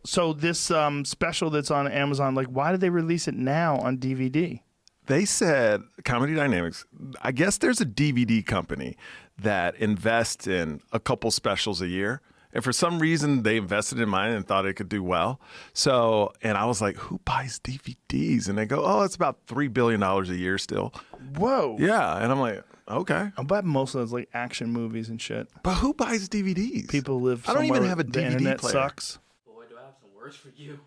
So this special that's on Amazon, like, why did they release it now on DVD? They said Comedy Dynamics, I guess there's a DVD company that invests in a couple specials a year. And for some reason, they invested in mine and thought it could do well. So, and I was like, who buys DVDs? And they go, oh, it's about $3 billion a year still. Whoa. Yeah. And I'm like, okay. I bet most of those like action movies and shit. But who buys DVDs? People live I somewhere don't even have a the DVD internet player. sucks. Boy, do I have some words for you.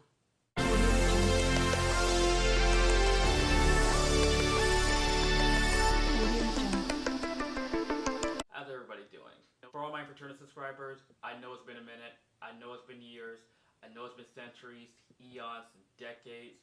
How's everybody doing? For all my fraternity subscribers, I know it's been a minute. I know it's been years. I know it's been centuries, eons, decades,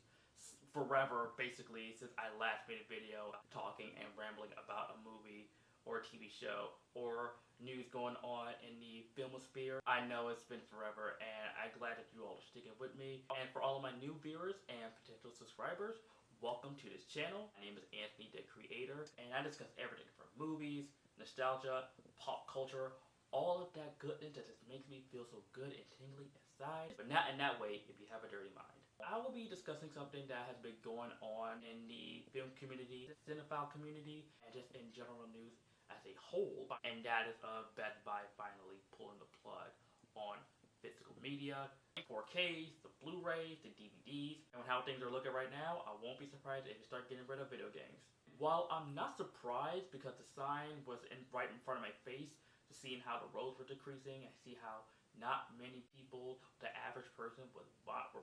forever, basically, since I last made a video talking and rambling about a movie or a TV show or news going on in the filmosphere. I know it's been forever, and I'm glad that you all are sticking with me. And for all of my new viewers and potential subscribers, welcome to this channel. My name is Anthony, the creator, and I discuss everything from movies, nostalgia, pop culture, all of that goodness that just makes me feel so good and tingly inside, but not in that way if you have a dirty mind. I will be discussing something that has been going on in the film community, the cinephile community, and just in general news as a whole, and that is Best Buy finally pulling the plug on physical media, 4Ks, the Blu-rays, the DVDs, and with how things are looking right now, I won't be surprised if you start getting rid of video games. While I'm not surprised because the sign was right in front of my face, seeing how the roads were decreasing, I see how not many people, the average person, were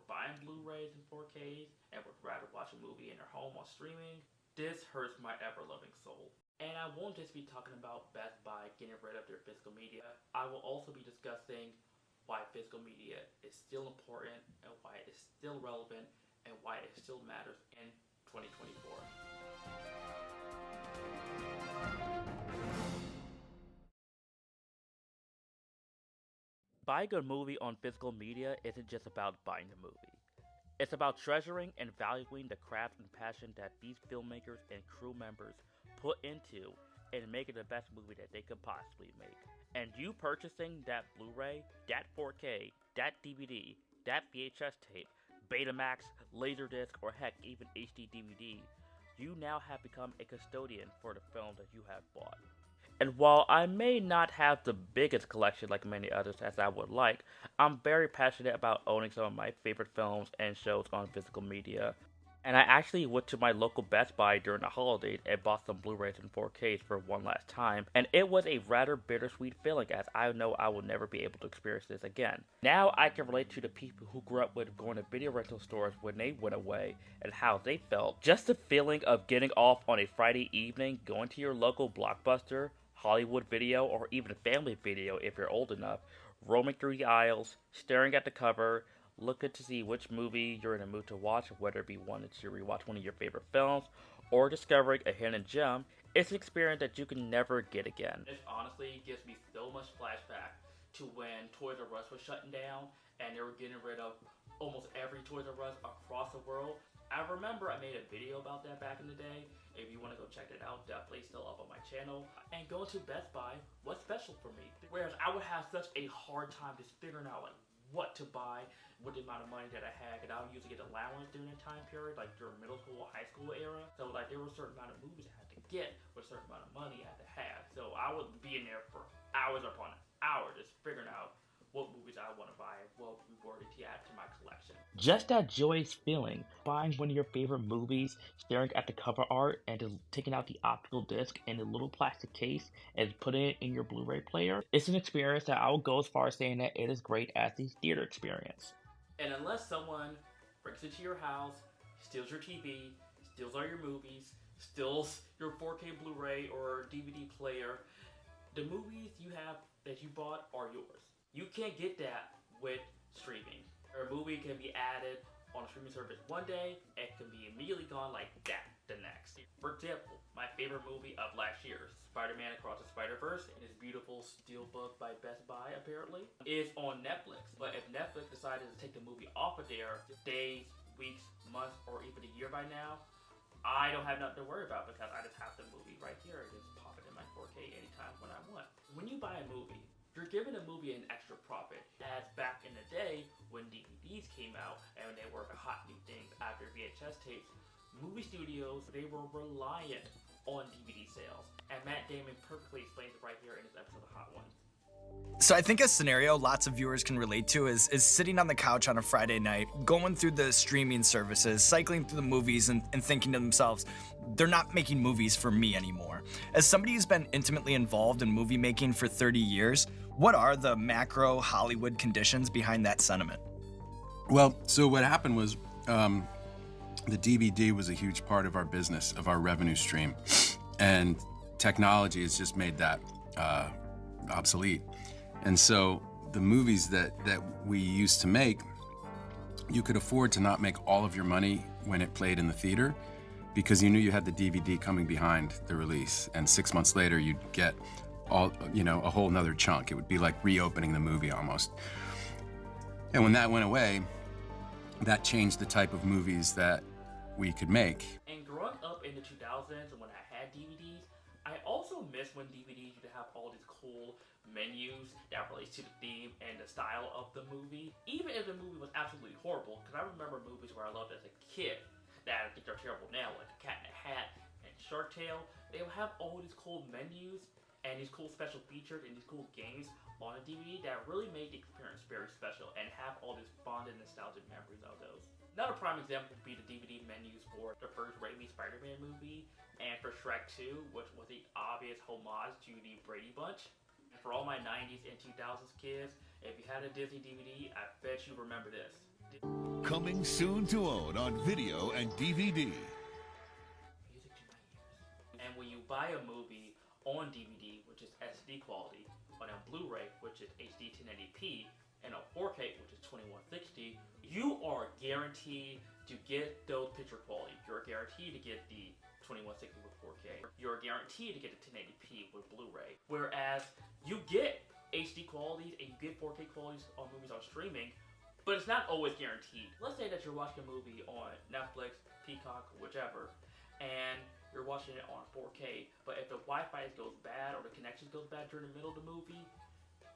buying Blu-rays and 4Ks and would rather watch a movie in their home while streaming. This hurts my ever-loving soul. And I won't just be talking about Best Buy getting rid of their physical media. I will also be discussing why physical media is still important and why it is still relevant and why it still matters in 2024. Buying a movie on physical media isn't just about buying the movie. It's about treasuring and valuing the craft and passion that these filmmakers and crew members put into and making the best movie that they could possibly make. And you purchasing that Blu-ray, that 4K, that DVD, that VHS tape, Betamax, Laserdisc, or heck, even HD DVD, you now have become a custodian for the film that you have bought. And while I may not have the biggest collection like many others as I would like, I'm very passionate about owning some of my favorite films and shows on physical media. And I actually went to my local Best Buy during the holidays and bought some Blu-rays and 4Ks for one last time, and it was a rather bittersweet feeling as I know I will never be able to experience this again. Now I can relate to the people who grew up with going to video rental stores when they went away and how they felt. Just the feeling of getting off on a Friday evening, going to your local Blockbuster, Hollywood Video, or even Family Video if you're old enough, roaming through the aisles, staring at the cover, looking to see which movie you're in the mood to watch, whether it be wanting to rewatch one of your favorite films, or discovering a hidden gem. It's an experience that you can never get again. This honestly gives me so much flashback to when Toys R Us was shutting down, and they were getting rid of almost every Toys R Us across the world. I remember I made a video about that back in the day. If you want to go check it out, definitely still up on my channel. And going to Best Buy was special for me. Whereas I would have such a hard time just figuring out like what to buy with the amount of money that I had. And I would usually get allowance during that time period, like during middle school, high school era. So like there was a certain amount of movies I had to get with a certain amount of money I had to have. So I would be in there for hours upon hours just figuring out what movies I want to buy, what we were to add to my collection. Just that joyous feeling, buying one of your favorite movies, staring at the cover art, and just taking out the optical disc in a little plastic case and putting it in your Blu-ray player. It's an experience that I will go as far as saying that it is great as the theater experience. And unless someone breaks into your house, steals your TV, steals all your movies, steals your 4K Blu-ray or DVD player, the movies you have that you bought are yours. You can't get that with streaming. A movie can be added on a streaming service one day, it can be immediately gone like that the next. For example, my favorite movie of last year, Spider-Man Across the Spider-Verse, and his beautiful steelbook by Best Buy apparently, is on Netflix. But if Netflix decided to take the movie off of there days, weeks, months, or even a year by now, I don't have nothing to worry about because I just have the movie right here and just pop it in my 4K anytime when I want. When you buy a movie, you're giving a movie an extra profit. As back in the day when DVDs came out and they were the hot new things after VHS tapes, movie studios, they were reliant on DVD sales. And Matt Damon perfectly explains it right here in this episode of Hot Ones. So I think a scenario lots of viewers can relate to is sitting on the couch on a Friday night, going through the streaming services, cycling through the movies and thinking to themselves, they're not making movies for me anymore. As somebody who's been intimately involved in movie making for 30 years, what are the macro Hollywood conditions behind that sentiment? Well, so what happened was the DVD was a huge part of our business, of our revenue stream. And technology has just made that obsolete. And so the movies that we used to make, you could afford to not make all of your money when it played in the theater because you knew you had the DVD coming behind the release. And 6 months later, you'd get a whole nother chunk. It would be like reopening the movie almost. And when that went away, that changed the type of movies that we could make. And growing up in the 2000s when I had DVDs, I also miss when DVDs used to have all these cool menus that relates to the theme and the style of the movie. Even if the movie was absolutely horrible, because I remember movies where I loved as a kid that I think are terrible now, like The Cat in the Hat and Shark Tale. They would have all these cool menus and these cool special features and these cool games on a DVD that really made the experience very special and have all these fond and nostalgic memories of those. Another prime example would be the DVD menus for the first Raimi Spider-Man movie and for Shrek 2, which was the obvious homage to the Brady Bunch. And for all my 90s and 2000s kids, if you had a Disney DVD, I bet you remember this. Coming soon to own on video and DVD. Music to my ears. And when you buy a movie on DVD, which is SD quality, on a Blu-ray, which is HD 1080p, and a 4K, which is 2160, you are guaranteed to get those picture quality. You're guaranteed to get the 2160 with 4K. You're guaranteed to get the 1080p with Blu-ray. Whereas you get HD qualities and you get 4K qualities on movies on streaming, but it's not always guaranteed. Let's say that you're watching a movie on Netflix, Peacock, whichever, and you're watching it on 4K, but if the Wi-Fi goes bad or the connection goes bad during the middle of the movie,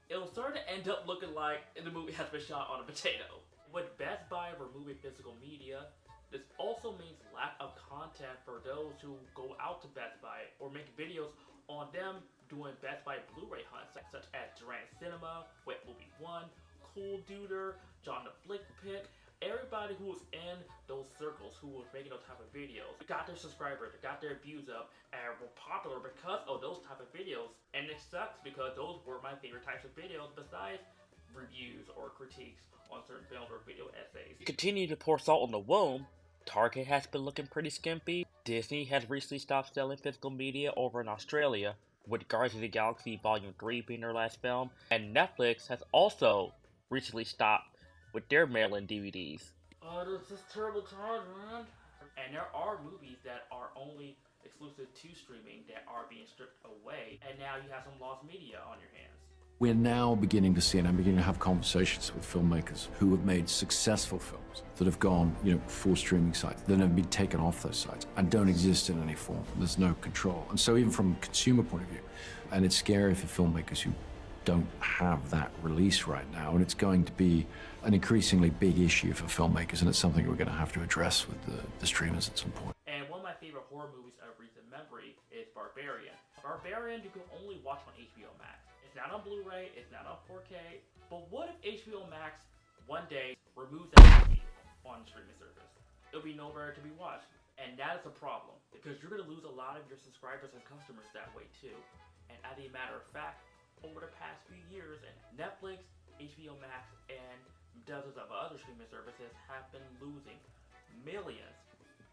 it'll start to end up looking like the movie has been shot on a potato. With Best Buy removing physical media, this also means lack of content for those who go out to Best Buy or make videos on them doing Best Buy Blu-ray hunts, such as Durant Cinema, Wet Movie 1, Coolduder, John the Blick Pit. Everybody who was in those circles who was making those type of videos got their subscribers, got their views up, and were popular because of those type of videos. And it sucks because those were my favorite types of videos besides reviews or critiques on certain films or video essays. Continue to pour salt on the wound. Target has been looking pretty skimpy. Disney has recently stopped selling physical media over in Australia, with Guardians of the Galaxy Volume 3 being their last film. And Netflix has also recently stopped with their mail-in DVDs. Oh, this is terrible time, man. And there are movies that are only exclusive to streaming that are being stripped away, and now you have some lost media on your hands. We're now beginning to see, and I'm beginning to have conversations with filmmakers who have made successful films that have gone, for streaming sites, that have been taken off those sites and don't exist in any form. There's no control. And so even from a consumer point of view, and it's scary for filmmakers who don't have that release right now, and it's going to be an increasingly big issue for filmmakers, and it's something we're going to have to address with the streamers at some point. And one of my favorite horror movies of recent memory is Barbarian. Barbarian you can only watch on HBO Max. It's not on Blu-ray, it's not on 4K, but what if HBO Max one day removes that movie on the streaming service? It'll be nowhere to be watched, and that is a problem, because you're going to lose a lot of your subscribers and customers that way too. And as a matter of fact, over the past few years, and Netflix, HBO Max, and dozens of other streaming services have been losing millions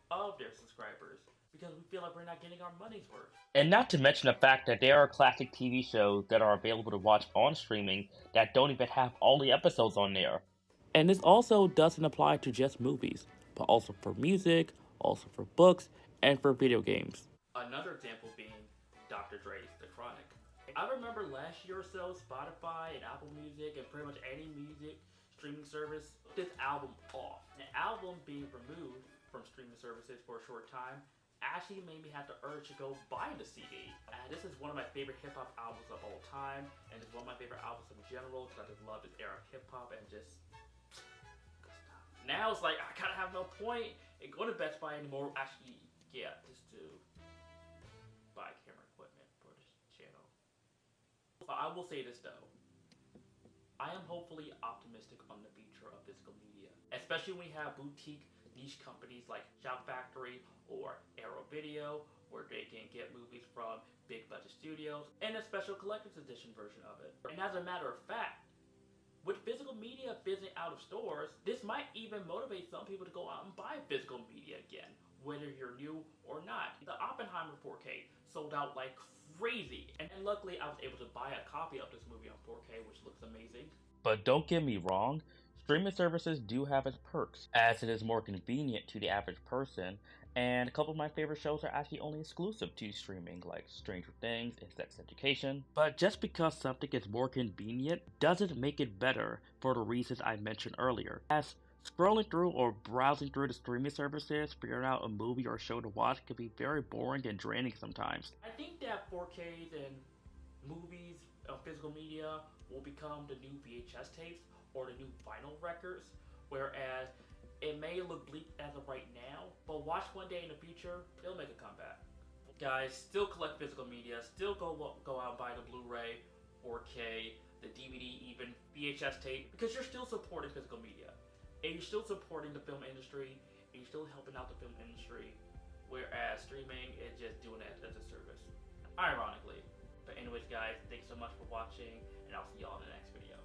of their subscribers because we feel like we're not getting our money's worth. And not to mention the fact that there are classic TV shows that are available to watch on streaming that don't even have all the episodes on there. And this also doesn't apply to just movies, but also for music, also for books, and for video games. Another example being Dr. Dre's The Chronic. I remember last year or so, Spotify and Apple Music and pretty much any music streaming service took this album off. The album being removed from streaming services for a short time actually made me have the urge to go buy the CD. And this is one of my favorite hip-hop albums of all time, and it's one of my favorite albums in general, because I just love this era of hip-hop and just good stuff. Now it's like, I kind of have no point in going to Best Buy anymore. Actually, yeah, just to buy camera equipment for this channel. But I will say this though, I am hopefully optimistic on the future of physical media, especially when we have boutique niche companies like Shout Factory or Arrow Video, where they can get movies from big budget studios and a special collector's edition version of it. And as a matter of fact, with physical media fizzing out of stores, this might even motivate some people to go out and buy physical media again, whether you're new or not. The Oppenheimer 4K sold out like crazy, and luckily I was able to buy a copy of this movie on 4K, which looks amazing. But don't get me wrong, streaming services do have its perks, as it is more convenient to the average person, and a couple of my favorite shows are actually only exclusive to streaming, like Stranger Things and Sex Education. But just because something is more convenient doesn't make it better for the reasons I mentioned earlier, as scrolling through or browsing through the streaming services, figuring out a movie or show to watch can be very boring and draining sometimes. I think that 4Ks and movies of physical media will become the new VHS tapes or the new vinyl records, whereas it may look bleak as of right now, but watch one day in the future, they'll make a comeback. Guys, still collect physical media, still go out and buy the Blu-ray, 4K, the DVD, even VHS tape, because you're still supporting physical media. And you're still supporting the film industry, and you're still helping out the film industry, whereas streaming is just doing it as a service. Ironically. But anyways guys, thanks so much for watching, and I'll see y'all in the next video.